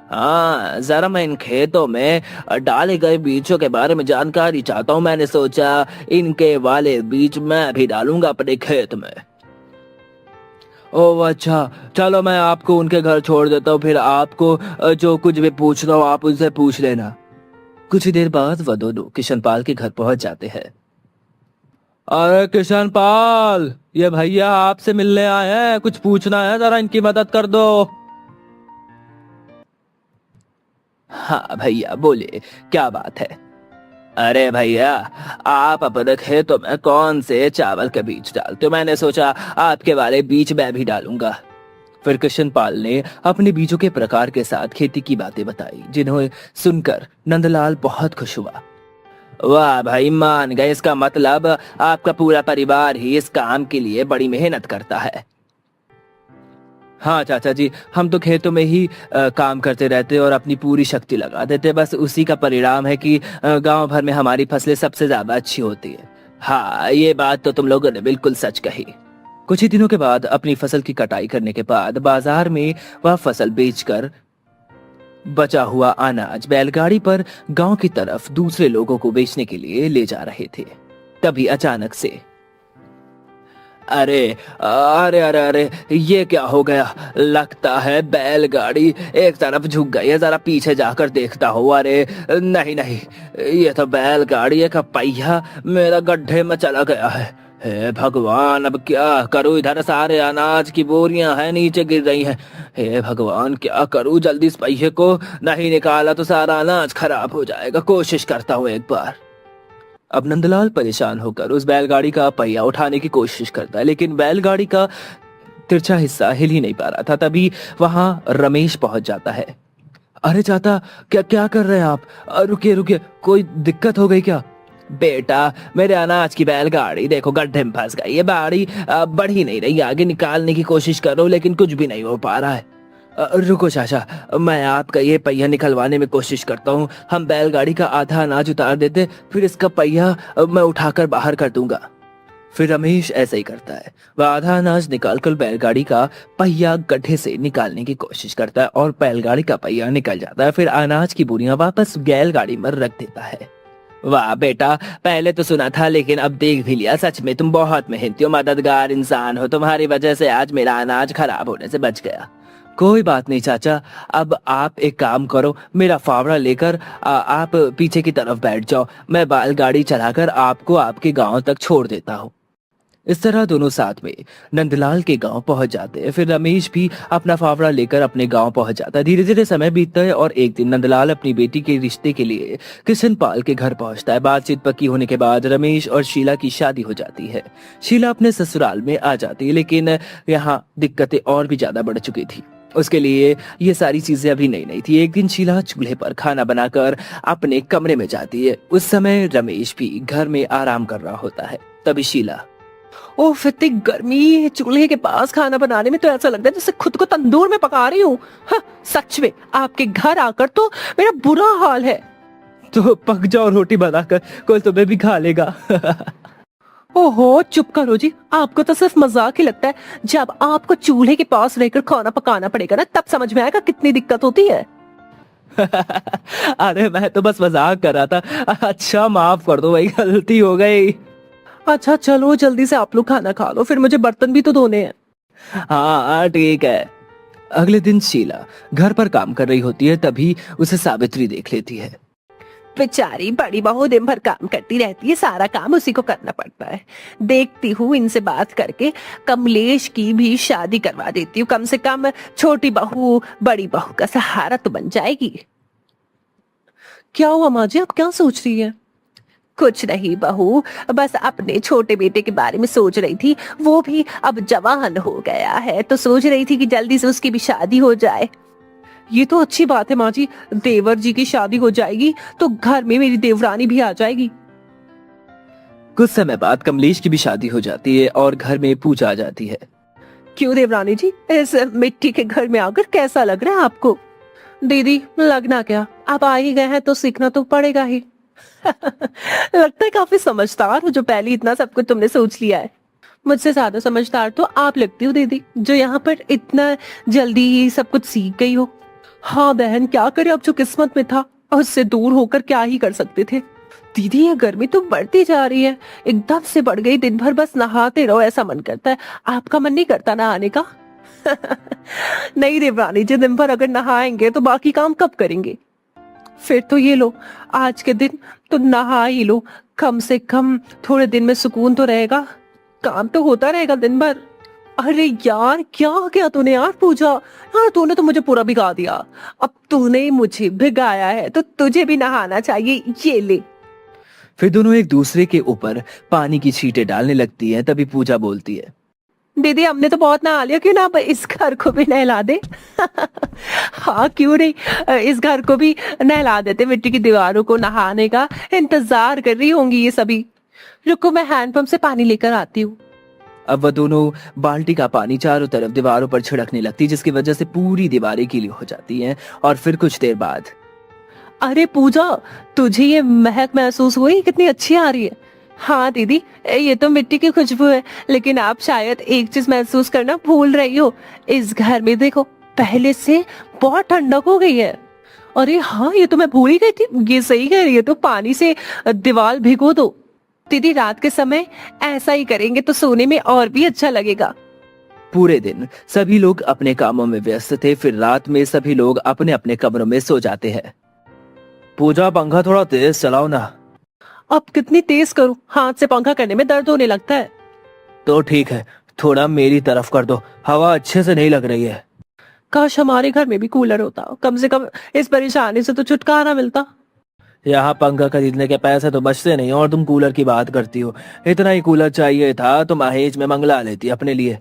हाँ, जरा मैं इन खेतों में डाले गए बीजों के बारे में जानकारी चाहता हूँ। मैंने सोचा इनके वाले बीज मैं भी डालूंगा अपने खेत में। ओह अच्छा, चलो मैं आपको उनके घर छोड़ देता हूँ, फिर आपको जो कुछ भी पूछना हो आप उनसे पूछ लेना। कुछ ही देर बाद वह दोनों किशनपाल के घर पहुंच जाते हैं। अरे किशनपाल, ये भैया आपसे मिलने आए हैं, कुछ पूछना है, जरा इनकी मदद कर दो। हाँ भैया बोले, क्या बात है? अरे भैया, आप अपने खेतों में कौन से चावल के बीज डालते हो? मैंने सोचा आपके वाले बीज मैं भी डालूंगा। फिर कृष्णपाल ने अपने बीजों के प्रकार के साथ खेती की बातें बताई, जिन्हें सुनकर नंदलाल बहुत खुश हुआ। वाह भाई, मान गए। इसका मतलब आपका पूरा परिवार ही इस काम के लिए बड़ी मेहनत करता है। हाँ चाचा जी, हम तो खेतों में ही काम करते रहते और अपनी पूरी शक्ति लगा देते। बस उसी का परिणाम है कि गांव भर में हमारी फसलें सबसे ज्यादा अच्छी होती है। हाँ, ये बात तो तुम लोगों ने बिल्कुल सच कही। कुछ ही दिनों के बाद अपनी फसल की कटाई करने के बाद बाजार में वह फसल बेचकर बचा हुआ अनाज बैलगाड़ी पर गांव की तरफ दूसरे लोगों को बेचने के लिए ले जा रहे थे। तभी अचानक से अरे अरे अरे अरे, ये क्या हो गया? लगता है बैलगाड़ी एक तरफ झुक गई है। जरा पीछे जाकर देखता हूँ। अरे नहीं नहीं, ये तो बैलगाड़ी एक पहिया मेरा गड्ढे में चला गया है। हे भगवान, अब क्या करूं? इधर सारे अनाज की बोरियां हैं, नीचे गिर रही हैं। हे भगवान, क्या करूं? जल्दी इस पहिए को नहीं निकाला तो सारा अनाज खराब हो जाएगा। कोशिश करता हूँ एक बार। अब नंदलाल परेशान होकर उस बैलगाड़ी का पहिया उठाने की कोशिश करता है, लेकिन बैलगाड़ी का तिरछा हिस्सा हिल ही नहीं पा रहा था। तभी वहां रमेश पहुंच जाता है। अरे चाचा, क्या क्या कर रहे हैं आप? रुकिए रुकिए, कोई दिक्कत हो गई क्या? बेटा, मेरे अनाज की बैलगाड़ी देखो गड्ढे में फंस गई। ये बाड़ी बढ़ ही नहीं रही। आगे निकालने की कोशिश करो लेकिन कुछ भी नहीं हो पा रहा है। रुको चाचा, मैं आपका ये पहिया निकलवाने में कोशिश करता हूँ। हम बैलगाड़ी का आधा अनाज उतार देते, फिर इसका पहिया मैं उठाकर बाहर कर दूंगा। फिर रमेश ऐसा ही करता है। वह आधा अनाज निकालकर बैलगाड़ी का पहिया गड्ढे से निकालने की कोशिश करता है और बैलगाड़ी का पहिया निकल जाता है। फिर अनाज की बोरियां वापस बैलगाड़ी में रख देता है। वाह बेटा, पहले तो सुना था लेकिन अब देख भी लिया। सच में तुम बहुत मेहनती हो, मददगार इंसान हो। तुम्हारी वजह से आज मेरा अनाज खराब होने से बच गया। कोई बात नहीं चाचा, अब आप एक काम करो, मेरा फावड़ा लेकर आप पीछे की तरफ बैठ जाओ। मैं बैलगाड़ी चलाकर आपको आपके गांव तक छोड़ देता हूँ। इस तरह दोनों साथ में नंदलाल के गांव पहुंच जाते हैं। फिर रमेश भी अपना फावड़ा लेकर अपने गांव पहुंच जाता है। धीरे धीरे समय बीतता है और एक दिन नंदलाल अपनी बेटी के रिश्ते के लिए कृष्णपाल के घर पहुंचता है। बातचीत पक्की होने के बाद रमेश और शीला की शादी हो जाती है। शीला अपने ससुराल में आ जाती है, लेकिन यहाँ दिक्कतें और भी ज्यादा बढ़ चुकी थी। उसके लिए ये सारी चीजें अभी नई नई थी। एक दिन शीला चूल्हे पर खाना बनाकर अपने कमरे में जाती है। उस समय रमेश भी घर में आराम कर रहा होता है। तभी शीला, ओह, इतनी गर्मी, चूल्हे के पास खाना बनाने में तो ऐसा लगता है जैसे खुद को तंदूर में पका रही हूँ। हाँ, सच में आपके घर आकर तो मेरा बुरा हाल है। तो पक जाओ रोटी बनाकर, कोई तुम्हें भी खा लेगा। ओहो, चुप करो जी। आपको तो सिर्फ मजाक ही लगता है। जब आपको चूल्हे के पास रहकर खाना पकाना पड़ेगा ना, तब समझ में आएगा कितनी दिक्कत होती है। अरे मैं तो बस मजाक कर रहा था। अच्छा माफ कर दो भाई, गलती हो गई। अच्छा चलो, जल्दी से आप लोग खाना खा लो, फिर मुझे बर्तन भी तो धोने हैं। हाँ ठीक है। अगले दिन शीला घर पर काम कर रही होती है। तभी उसे सावित्री देख लेती है। बेचारी बड़ी बहू दिन भर काम करती रहती है, सारा काम उसी को करना पड़ता है। देखती हूँ इनसे बात करके कमलेश की भी शादी करवा देती हूँ। कम से कम छोटी बहू बड़ी बहू का सहारा तो बन जाएगी। क्या हुआ माँ जी, आप क्या सोच रही है? कुछ नहीं बहू, बस अपने छोटे बेटे के बारे में सोच रही थी। वो भी अब जवान हो गया है, तो सोच रही थी कि जल्दी से उसकी भी शादी हो जाए। ये तो अच्छी बात है माँ जी, देवर जी की शादी हो जाएगी तो घर में मेरी देवरानी भी आ जाएगी। कुछ समय बाद कमलेश की भी शादी हो जाती है और घर में पूजा आ जाती है। क्यों देवरानी जी, इस मिट्टी के घर में आकर कैसा लग रहा है आपको? दीदी, लगना क्या, आप आ ही गए हैं तो सीखना तो पड़ेगा ही। लगता है काफी समझदार हो जो पहले इतना सब कुछ तुमने सोच लिया है। मुझसे ज्यादा समझदार तो आप लगती हो दीदी, जो यहाँ पर इतना जल्दी ही सब कुछ सीख गई हो। हाँ बहन, क्या करे, अब जो किस्मत में था उससे दूर होकर क्या ही कर सकते थे। दीदी, ये गर्मी तो बढ़ती जा रही है, एकदम से बढ़ गई। दिन भर बस नहाते रहो ऐसा मन करता है। आपका मन नहीं करता नहाने का? नहीं देवरानी जी, दिन भर अगर नहाएंगे तो बाकी काम कब करेंगे? फिर तो ये लो, आज के दिन तो नहा ही लो। कम से कम थोड़े दिन में सुकून तो रहेगा, काम तो होता रहेगा दिन भर। अरे यार, क्या क्या तूने यार पूजा, यार तूने तो मुझे पूरा भिगा दिया। अब तूने मुझे भिगाया है तो तुझे भी नहाना चाहिए, ये ले। फिर दोनों एक दूसरे के ऊपर पानी की छींटे डालने लगती हैं। तभी पूजा बोलती है, दीदी हमने तो बहुत नहा लिया, क्यों ना अब इस घर को भी नहला दे। हाँ क्यों नहीं, इस घर को भी नहला देते। मिट्टी की दीवारों को नहाने का इंतजार कर रही होंगी ये सभी। रुको मैं हैंडपंप से पानी लेकर आती हूँ। अब वह दोनों बाल्टी का पानी चारों तरफ दीवारों पर छिड़कने लगती, जिसकी वजह से पूरी दीवारें गीली हो जाती हैं। और फिर कुछ देर बाद, अरे पूजा, तुझे ये महक महसूस हुई? कितनी अच्छी आ रही है। हाँ दीदी, ये तो मिट्टी की खुशबू है, लेकिन आप शायद एक चीज महसूस करना भूल रही हो। इस घर में देखो, पहले से बहुत ठंडक हो गई है। अरे हाँ, ये तो मैं भूल ही गई थी। ये सही कह रही है, तो पानी से दीवार भिगो दो। दीदी रात के समय ऐसा ही करेंगे तो सोने में और भी अच्छा लगेगा। पूरे दिन सभी लोग अपने कामों में व्यस्त थे। फिर रात में सभी लोग अपने अपने कमरों में सो जाते हैं। पूजा, पंखा थोड़ा तेज चलाओ ना। अब कितनी तेज करूं, हाथ से पंखा करने में दर्द होने लगता है। तो ठीक है, थोड़ा मेरी तरफ कर दो, हवा अच्छे से नहीं लग रही है। काश हमारे घर में भी कूलर होता, कम से कम इस परेशानी से तो छुटकारा मिलता। यहाँ पंखा खरीदने के पैसे तो बचते नहीं और तुम कूलर की बात करती हो। इतना ही कूलर चाहिए था तो महेज में मंगला लेती अपने लिए।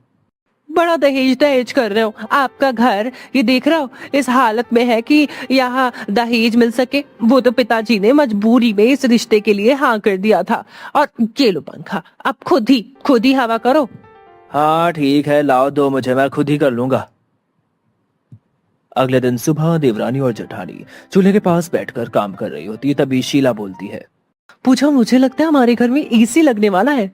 बड़ा दहेज दहेज कर रहे हो। आपका घर ये देख रहा हो इस हालत में है कि यहाँ दहेज मिल सके। वो तो पिताजी ने मजबूरी में इस रिश्ते के लिए हाँ कर दिया था। और ये लो पंखा, अब खुद ही हवा करो। हाँ ठीक है, लाओ दो मुझे, मैं खुद ही कर लूंगा। अगले दिन सुबह देवरानी और जेठानी चूल्हे के पास बैठकर काम कर रही होती है। तभी शीला बोलती है, पूछो, मुझे लगता है हमारे घर में एसी लगने वाला है।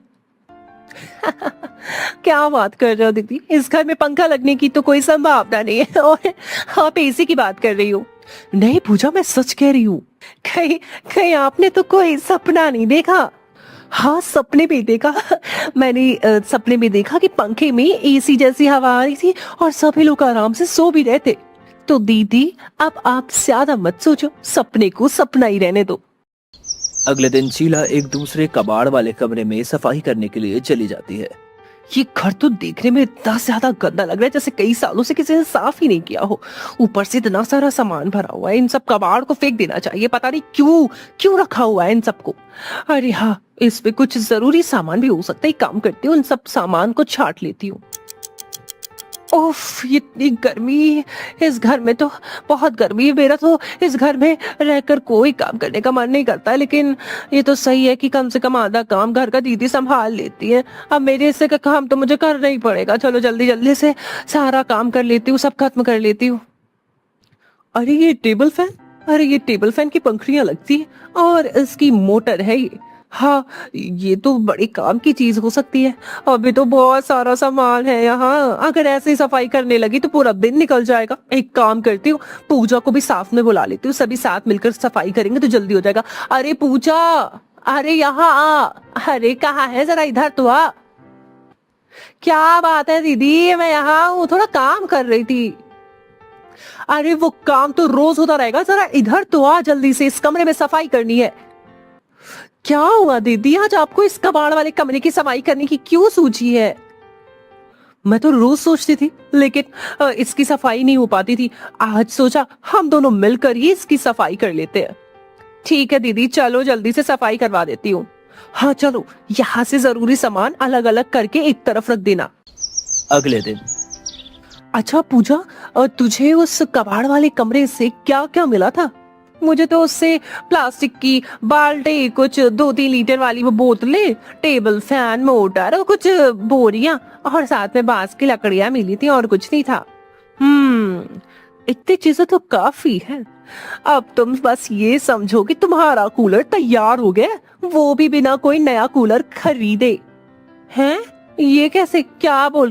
क्या बात कर रहे हो दीदी, इस घर में पंखा लगने की तो कोई संभावना नहीं है और आप एसी की बात कर रही हो। नहीं पूजा, मैं सच कह रही हूँ। कहीं कहीं आपने तो कोई सपना नहीं देखा? हाँ सपने में देखा। मैंने सपने में देखा कि पंखे में एसी जैसी हवा आ रही थी और सभी लोग आराम से सो भी रहे थे। तो दीदी अब आप ज्यादा मत सोचो, सपने को सपना ही रहने दो। अगले दिन शीला एक दूसरे कबाड़ वाले कमरे में सफाई करने के लिए चली जाती है। ये घर तो देखने में इतना ज्यादा गंदा लग रहा है जैसे कई सालों से किसी ने साफ ही नहीं किया हो। ऊपर से इतना सारा सामान भरा हुआ है, इन सब कबाड़ को फेंक देना चाहिए। पता नहीं क्यों क्यों रखा हुआ है इन सबको। अरे हाँ, इस पे कुछ जरूरी सामान भी हो सकता है। काम करती हूँ, इन सब सामान को छांट लेती हूँ। ओफ, इतनी गर्मी इस घर में, तो बहुत गर्मी है। मेरा तो इस घर में रहकर कोई काम करने का मन नहीं करता है, लेकिन ये तो सही है कि कम से कम आधा काम घर का दीदी संभाल लेती है। अब मेरे हिस्से का काम तो मुझे करना ही पड़ेगा। चलो जल्दी जल्दी से सारा काम कर लेती हूँ, सब खत्म कर लेती हूँ। अरे ये टेबल फैन, अरे ये टेबल फैन की पंखुड़ियां लगती है और इसकी मोटर है ये। हाँ, ये तो बड़ी काम की चीज हो सकती है। अभी तो बहुत सारा सामान है यहाँ, अगर ऐसे ही सफाई करने लगी तो पूरा दिन निकल जाएगा। एक काम करती हूँ, पूजा को भी साथ में बुला लेती हूँ, सभी साथ मिलकर सफाई करेंगे तो जल्दी हो जाएगा। अरे पूजा, अरे यहाँ आ। अरे कहाँ है, जरा इधर तो आ। क्या बात है दीदी, मैं यहाँ हूँ, थोड़ा काम कर रही थी। अरे वो काम तो रोज होता रहेगा, जरा इधर तो आ जल्दी से, इस कमरे में सफाई करनी है। क्या हुआ दीदी, आज आपको इस कबाड़ वाले कमरे की सफाई करने की क्यों सूझी है? मैं तो रोज सोचती थी, लेकिन इसकी सफाई नहीं हो पाती थी। आज सोचा हम दोनों मिलकर ही इसकी सफाई कर लेते हैं। ठीक है दीदी, चलो जल्दी से सफाई करवा देती हूँ। हाँ चलो, यहाँ से जरूरी सामान अलग अलग करके एक तरफ रख देना। अगले दिन, अच्छा पूजा, तुझे उस कबाड़ वाले कमरे से क्या क्या मिला था? मुझे तो उससे प्लास्टिक की बाल्टी, कुछ 2-3 लीटर वाली वो बोतलें, टेबल फैन, मोटर और कुछ बोरियां और साथ में बांस की लकड़ियां मिली थी, और कुछ नहीं था। इतनी चीजें तो काफी है। अब तुम बस ये समझो कि तुम्हारा कूलर तैयार हो गया, वो भी बिना कोई नया कूलर खरीदे। हैं? ये कैसे, क्या बोल